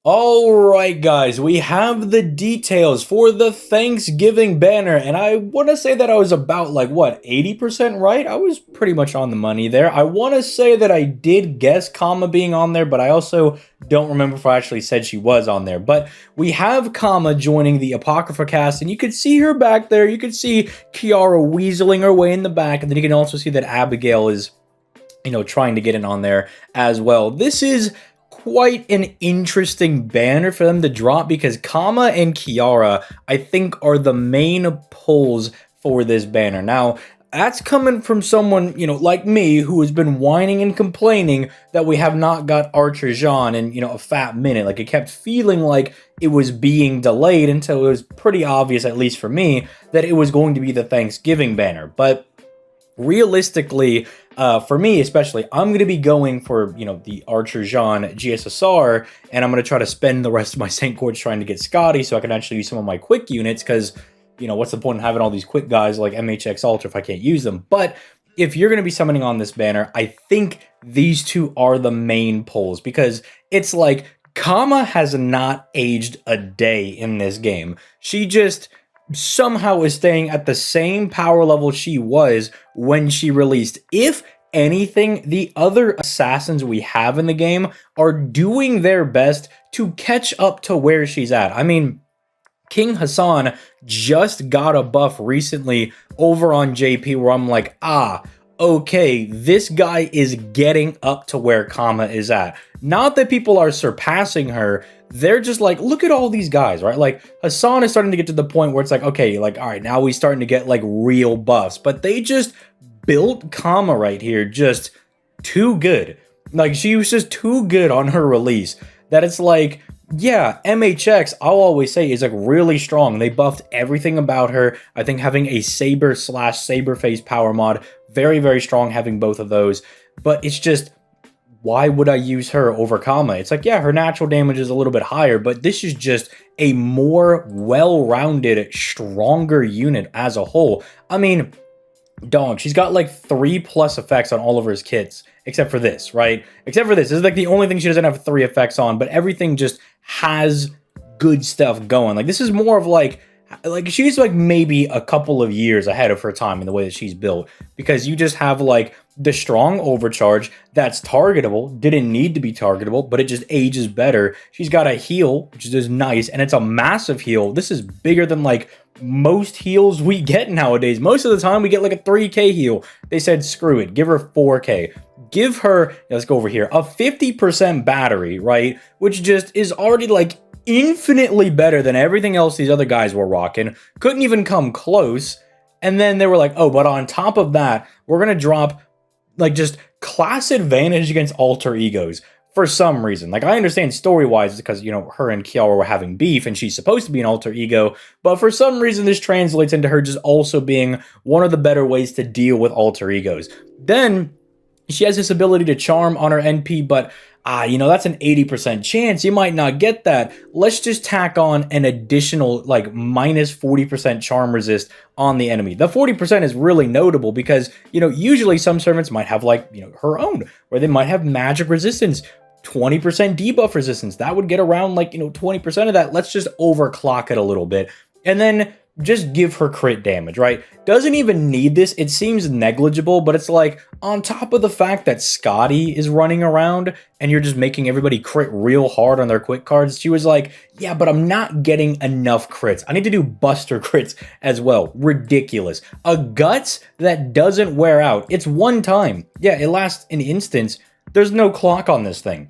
Alright guys, we have the details for the Thanksgiving banner, and I want to say that I was about like, what, 80% right? I was pretty much on the money there. I want to say that I did guess Kama being on there, but I also don't remember if I actually said she was on there. But we have Kama joining the Apocrypha cast, and you can see her back there. You can see Kiara weaseling her way in the back, and then you can also see that Abigail is, trying to get in on there as well. This is quite an interesting banner for them to drop because Kama and Kiara, I think, are the main pulls for this banner. Now, that's coming from someone, like me, who has been whining and complaining that we have not got Archer Jean in, a fat minute. Like, it kept feeling like it was being delayed until it was pretty obvious, at least for me, that it was going to be the Thanksgiving banner. But realistically, for me especially, I'm going to be going for, the Archer Jean GSSR, and I'm going to try to spend the rest of my Saint Courts trying to get Scotty so I can actually use some of my quick units, because, what's the point in having all these quick guys like MHX Ultra if I can't use them? But if you're going to be summoning on this banner, I think these two are the main pulls, because it's like Kama has not aged a day in this game. She just somehow is staying at the same power level she was when she released. If anything, the other assassins we have in the game are doing their best to catch up to where she's at. I mean, King Hassan just got a buff recently over on JP where I'm like, okay, this guy is getting up to where Kama is at. Not that people are surpassing her, they're just like, look at all these guys, right? Like, Hassan is starting to get to the point where it's like, okay, like, all right, now he's starting to get like real buffs, but they just built Kama right here just too good. Like, she was just too good on her release that it's like, yeah, MHX, I'll always say, is like really strong. They buffed everything about her. I think having a Saber / Saber Face power mod, very, very strong having both of those. But it's just, why would I use her over Kama? It's like, yeah, her natural damage is a little bit higher, but this is just a more well-rounded, stronger unit as a whole. I mean, dog, she's got like 3+ effects on all of her kits, except for this, right? Except for this. This is like the only thing she doesn't have 3 effects on, but everything just has good stuff going. Like, this is more of like she's like maybe a couple of years ahead of her time in the way that she's built, because you just have like the strong overcharge that's targetable, didn't need to be targetable, but it just ages better. She's got a heal, which is just nice, and it's a massive heal. This is bigger than like most heals we get nowadays. Most of the time we get like a 3k heal. They said, screw it, give her 4k. Give her, let's go over here, a 50% battery, right? Which just is already like infinitely better than everything else these other guys were rocking. Couldn't even come close. And then they were like, oh, but on top of that, we're going to drop like just class advantage against alter egos for some reason. Like, I understand story-wise because, her and Kiara were having beef and she's supposed to be an alter ego, but for some reason this translates into her just also being one of the better ways to deal with alter egos. Then she has this ability to charm on her NP, but that's an 80% chance. You might not get that. Let's just tack on an additional like minus 40% charm resist on the enemy. The 40% is really notable because, usually some servants might have like, her own, where they might have magic resistance, 20% debuff resistance. That would get around like, 20% of that. Let's just overclock it a little bit. And then just give her crit damage, right? Doesn't even need this. It seems negligible, but it's like, on top of the fact that Scotty is running around and you're just making everybody crit real hard on their quick cards, she was like, yeah, but I'm not getting enough crits. I need to do buster crits as well. Ridiculous. A guts that doesn't wear out. It's one time. Yeah, it lasts an instance. There's no clock on this thing.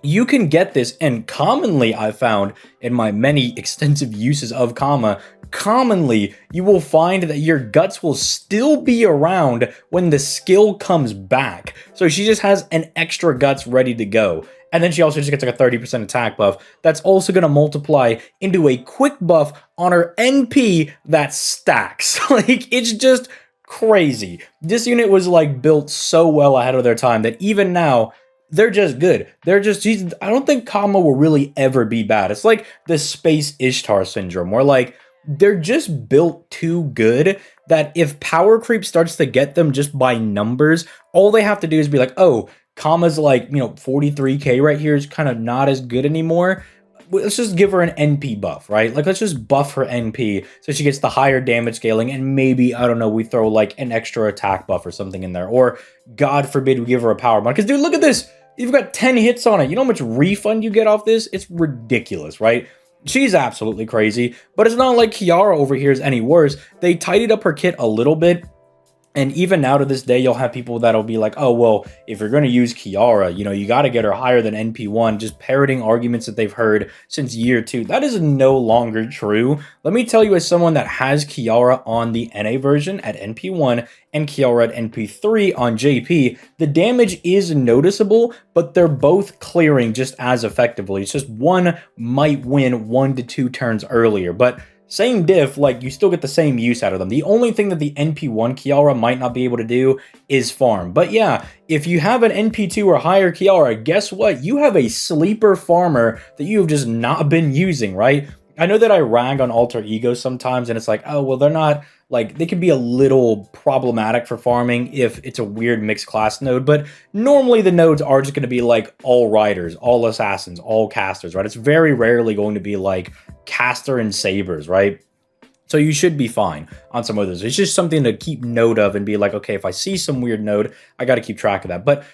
You can get this, and commonly I've found in my many extensive uses of Kama, commonly you will find that your guts will still be around when the skill comes back. So she just has an extra guts ready to go. And then she also just gets like a 30% attack buff that's also going to multiply into a quick buff on her NP that stacks. Like, it's just crazy. This unit was like built so well ahead of their time that even now, they're just good. I don't think Kama will really ever be bad. It's like the Space Ishtar syndrome, where like, they're just built too good that if power creep starts to get them just by numbers, all they have to do is be like, oh, Kama's like, 43k right here is kind of not as good anymore. let's just give her an NP buff, right? Like, let's just buff her NP so she gets the higher damage scaling, and maybe, I don't know, we throw like an extra attack buff or something in there, or God forbid we give her a power mod. Because dude, look at this. You've got 10 hits on it. You know how much refund you get off this? It's ridiculous, right? She's absolutely crazy, but it's not like Kiara over here is any worse. They tidied up her kit a little bit. And even now to this day, you'll have people that'll be like, oh, well, if you're going to use Kiara, you know, you got to get her higher than NP1, just parroting arguments that they've heard since year 2. That is no longer true. Let me tell you, as someone that has Kiara on the NA version at NP1 and Kiara at NP3 on JP, the damage is noticeable, but they're both clearing just as effectively. It's just one might win 1 to 2 turns earlier, but same diff, like, you still get the same use out of them. The only thing that the NP1 Kiara might not be able to do is farm. But yeah, if you have an NP2 or higher Kiara, guess what? You have a sleeper farmer that you have just not been using, right? I know that I rag on alter egos sometimes, and it's like, oh, well, they're not, like, they can be a little problematic for farming if it's a weird mixed class node, but normally the nodes are just going to be like all riders, all assassins, all casters, right? It's very rarely going to be like caster and sabers, right? So you should be fine on some of those. It's just something to keep note of and be like, okay, if I see some weird node, I got to keep track of that. But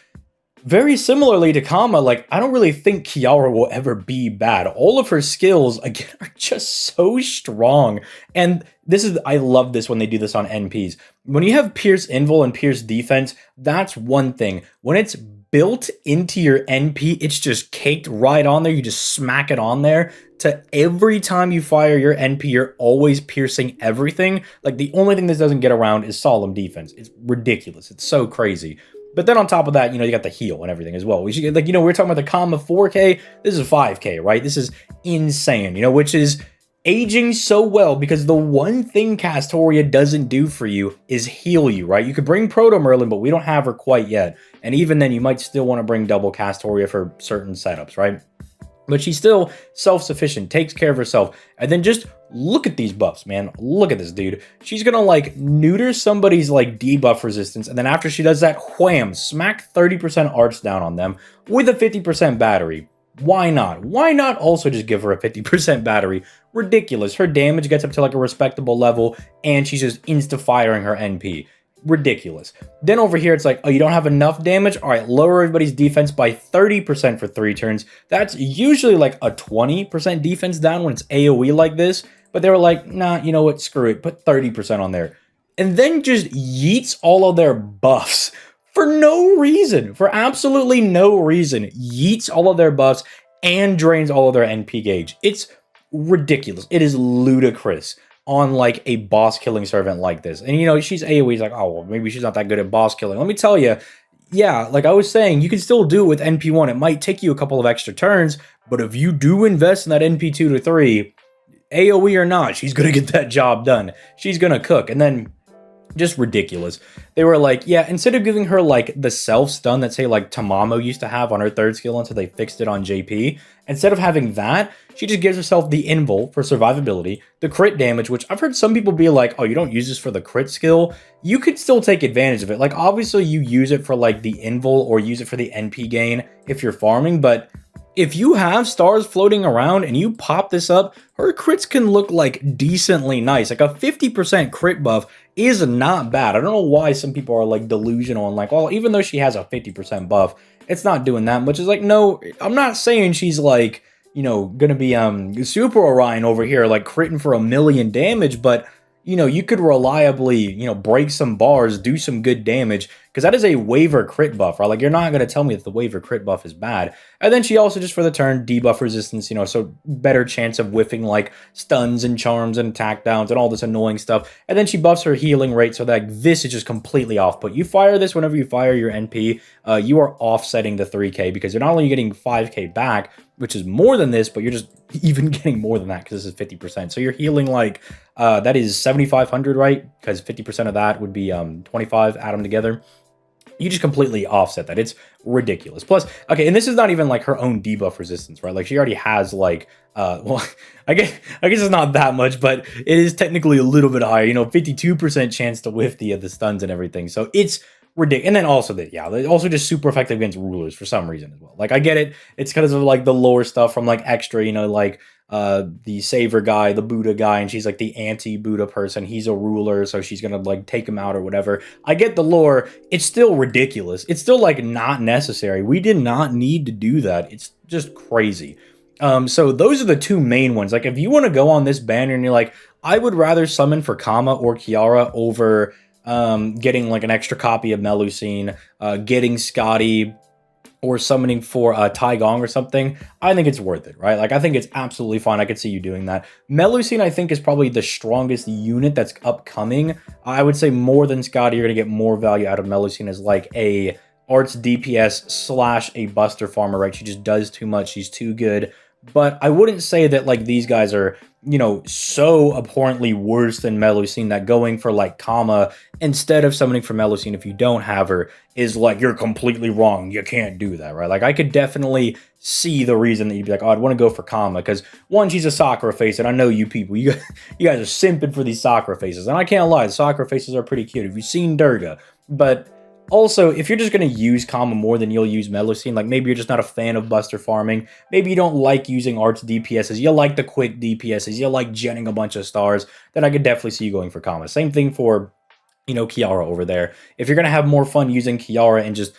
very similarly to Kama, like, I don't really think Kiara will ever be bad. All of her skills, again, are just so strong. And this is, I love this when they do this on NPs. When you have Pierce Invul and Pierce Defense, that's one thing. When it's built into your NP, it's just caked right on there. You just smack it on there. To every time you fire your NP, you're always piercing everything. Like, the only thing this doesn't get around is Solemn Defense. It's ridiculous. It's so crazy. But then on top of that, you know, you got the heal and everything as well. We should, like, you know, we're talking about the Kama 4K. This is 5K, right? This is insane, you know, which is aging so well because the one thing Castoria doesn't do for you is heal you, right? You could bring Proto Merlin, but we don't have her quite yet. And even then, you might still want to bring double Castoria for certain setups, right? But she's still self-sufficient, takes care of herself. And then just look at these buffs, man. Look at this, dude. She's gonna, like, neuter somebody's, like, debuff resistance. And then after she does that, wham, smack 30% arch down on them with a 50% battery. Why not? Why not also just give her a 50% battery? Ridiculous. Her damage gets up to, like, a respectable level, and she's just insta-firing her NP. Ridiculous. Then over here, it's like, oh, you don't have enough damage? All right, lower everybody's defense by 30% for 3 turns. That's usually like a 20% defense down when it's AoE like this. But they were like, nah, you know what? Screw it. Put 30% on there. And then just yeets all of their buffs for no reason. For absolutely no reason. Yeets all of their buffs and drains all of their NP gauge. It's ridiculous. It is ludicrous on, like, a boss killing servant like this. And, you know, she's AoE. He's like, oh, well, maybe she's not that good at boss killing. Let me tell you, yeah, like I was saying, you can still do it with NP1. It might take you a couple of extra turns, but if you do invest in that NP2 to 3, AoE or not, she's going to get that job done. She's going to cook. And then, just ridiculous. They were like, yeah, instead of giving her, like, the self-stun that, say, like, Tamamo used to have on her 3rd skill until they fixed it on JP, instead of having that, she just gives herself the invul for survivability, the crit damage, which I've heard some people be like, oh, you don't use this for the crit skill. You could still take advantage of it. Like, obviously, you use it for, like, the invul or use it for the NP gain if you're farming, but if you have stars floating around and you pop this up, her crits can look, like, decently nice. Like, a 50% crit buff is not bad. I don't know why some people are, like, delusional and like, well, even though she has a 50% buff, it's not doing that much. It's like, no, I'm not saying she's, like, you know, gonna be Super Orion over here, like, critting for 1,000,000 damage, but, you know, you could reliably, you know, break some bars, do some good damage, because that is a waiver crit buff, right? Like, you're not going to tell me that the waiver crit buff is bad. And then she also, just for the turn, debuff resistance, you know, so better chance of whiffing, like, stuns and charms and attack downs and all this annoying stuff. And then she buffs her healing rate, so that this is just completely off. But you fire this whenever you fire your NP, you are offsetting the 3K, because you're not only getting 5K back, which is more than this, but you're just even getting more than that, because this is 50%. So you're healing, like, that is 7,500, right? Because 50% of that would be 25, add them together. You just completely offset that. It's ridiculous. Plus, okay, and this is not even, like, her own debuff resistance, right? Like, she already has, like, well, I guess it's not that much, but it is technically a little bit higher. You know, 52% chance to whiff the stuns and everything. So it's ridiculous. And then also that, yeah, they're also just super effective against rulers for some reason as well. Like I get it, it's because of like the lower stuff from like extra, you know, like the saver guy, the Buddha guy, and she's like the anti-Buddha person. He's a ruler, so she's gonna like take him out or whatever. I get the lore. It's still ridiculous. It's still like not necessary. We did not need to do that. It's just crazy. So those are the two main ones. Like if you want to go on this banner and you're like, I would rather summon for Kama or Kiara over getting like an extra copy of Melusine, getting Scotty, or summoning for Tai Gong or something, I think it's worth it, right? Like, I think it's absolutely fine. I could see you doing that. Melusine, I think, is probably the strongest unit that's upcoming. I would say more than Scotty, you're going to get more value out of Melusine as like a arts DPS slash a buster farmer, right? She just does too much. She's too good. But I wouldn't say that like these guys are, you know, so abhorrently worse than Melusine that going for like Kama instead of summoning for Melusine if you don't have her is like you're completely wrong. You can't do that, right? Like I could definitely see the reason that you'd be like, oh, I'd want to go for Kama because one, she's a Sakura face, and I know you people, you guys are simping for these Sakura faces, and I can't lie, the Sakura faces are pretty cute. Have you seen Durga? But also, if you're just going to use Kama more than you'll use Melusine, like maybe you're just not a fan of buster farming, maybe you don't like using arts DPSs, you like the quick DPSs, you like genning a bunch of stars, then I could definitely see you going for Kama. Same thing for, you know, Kiara over there. If you're going to have more fun using Kiara and just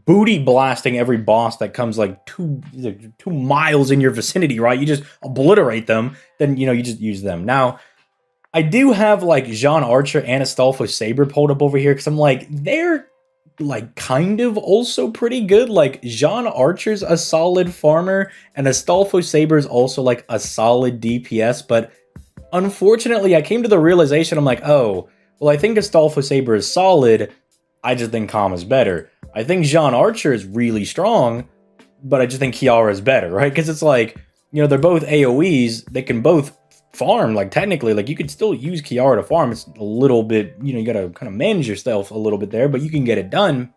booty blasting every boss that comes like 2 miles in your vicinity, right? You just obliterate them, then, you know, you just use them. Now, I do have like Jean Archer and Astolfo Saber pulled up over here because I'm like, they're like kind of also pretty good. Like Jean Archer's a solid farmer and Astolfo Saber's also like a solid DPS, but unfortunately I came to the realization I'm like, oh, well, I think Astolfo Saber is solid. I just think Kama's better. I think Jean Archer is really strong, but I just think Kiara is better, right? Because it's like, you know, they're both AoEs. They can both farm, like technically, like you could still use Kiara to farm. It's a little bit, you know, you gotta kind of manage yourself a little bit there, but you can get it done.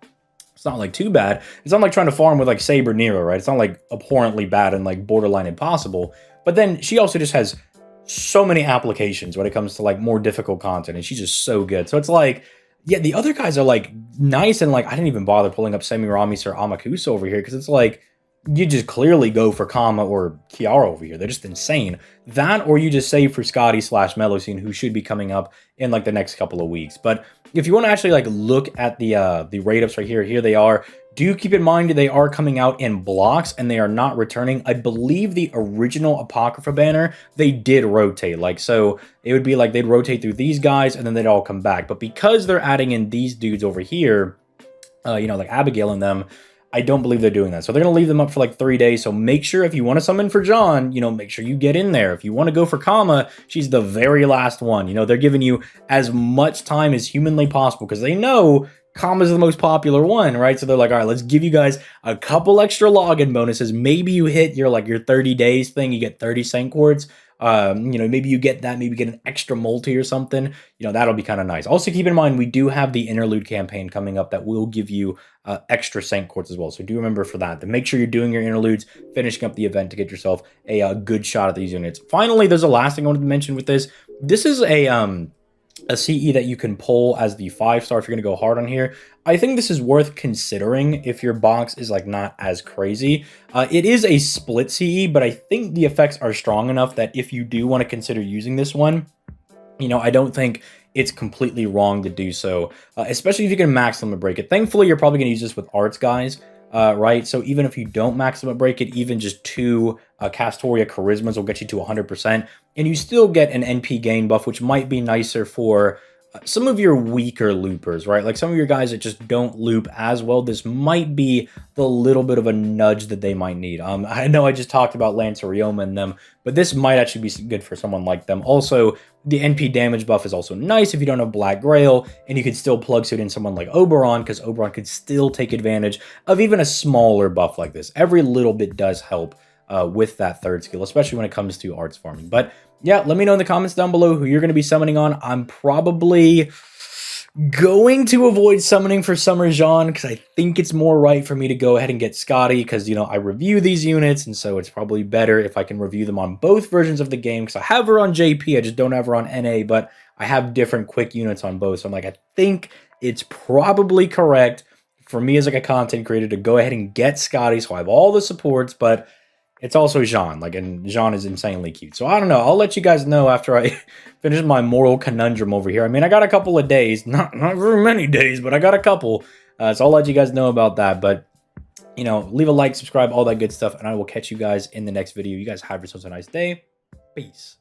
It's not like too bad. It's not like trying to farm with like Saber Nero, right? It's not like abhorrently bad and like borderline impossible. But then she also just has so many applications when it comes to like more difficult content, and she's just so good. So it's like, yeah, the other guys are like nice, and like I didn't even bother pulling up Semiramis or Amakusa over here because it's like you just clearly go for Kama or Kiara over here. They're just insane. That, or you just save for Scotty slash Melusine, who should be coming up in like the next couple of weeks. But if you want to actually like look at the rate ups right here, here they are. Do keep in mind they are coming out in blocks and they are not returning. I believe the original Apocrypha banner, they did rotate. Like, so it would be like they'd rotate through these guys and then they'd all come back. But because they're adding in these dudes over here, you know, like Abigail and them, I don't believe they're doing that. So they're going to leave them up for like 3 days. So make sure if you want to summon for John, you know, make sure you get in there. If you want to go for Kama, she's the very last one. You know, they're giving you as much time as humanly possible because they know Kama's the most popular one, right? So they're like, all right, let's give you guys a couple extra login bonuses. Maybe you hit your like your 30 days thing, you get 30 cent quartz. You know, maybe you get that, maybe get an extra multi or something. You know, that'll be kind of nice. Also, keep in mind, we do have the interlude campaign coming up that will give you extra Saint quartz as well. So do remember for that. To make sure you're doing your interludes, finishing up the event to get yourself a good shot at these units. Finally, there's a last thing I wanted to mention with this. This is a CE that you can pull as the 5-star if you're going to go hard on here. I think this is worth considering if your box is like not as crazy. It is a split CE, but I think the effects are strong enough that if you do want to consider using this one, you know, I don't think it's completely wrong to do so, especially if you can max limit break it. Thankfully, you're probably going to use this with arts guys, right? So even if you don't max limit break it, even just 2 Castoria Charismas will get you to 100%, and you still get an NP gain buff, which might be nicer for some of your weaker loopers, right? Like some of your guys that just don't loop as well. This might be the little bit of a nudge that they might need. I know I just talked about Lancerioma and them, but this might actually be good for someone like them. Also, the NP damage buff is also nice if you don't have Black Grail, and you could still plug suit in someone like Oberon, because Oberon could still take advantage of even a smaller buff like this. Every little bit does help with that third skill, especially when it comes to arts farming. But yeah, let me know in the comments down below who you're going to be summoning on. I'm probably Going to avoid summoning for Summer Jean because I think it's more right for me to go ahead and get Scotty because, you know, I review these units, and so it's probably better if I can review them on both versions of the game because I have her on JP, I just don't have her on NA, but I have different quick units on both. So I'm like, I think it's probably correct for me as like a content creator to go ahead and get Scotty so I have all the supports, but it's also Jean, like, and Jean is insanely cute. So I don't know. I'll let you guys know after I finish my moral conundrum over here. I mean, I got a couple of days, not very many days, but I got a couple. So I'll let you guys know about that. But, you know, leave a like, subscribe, all that good stuff, and I will catch you guys in the next video. You guys have yourselves a nice day. Peace.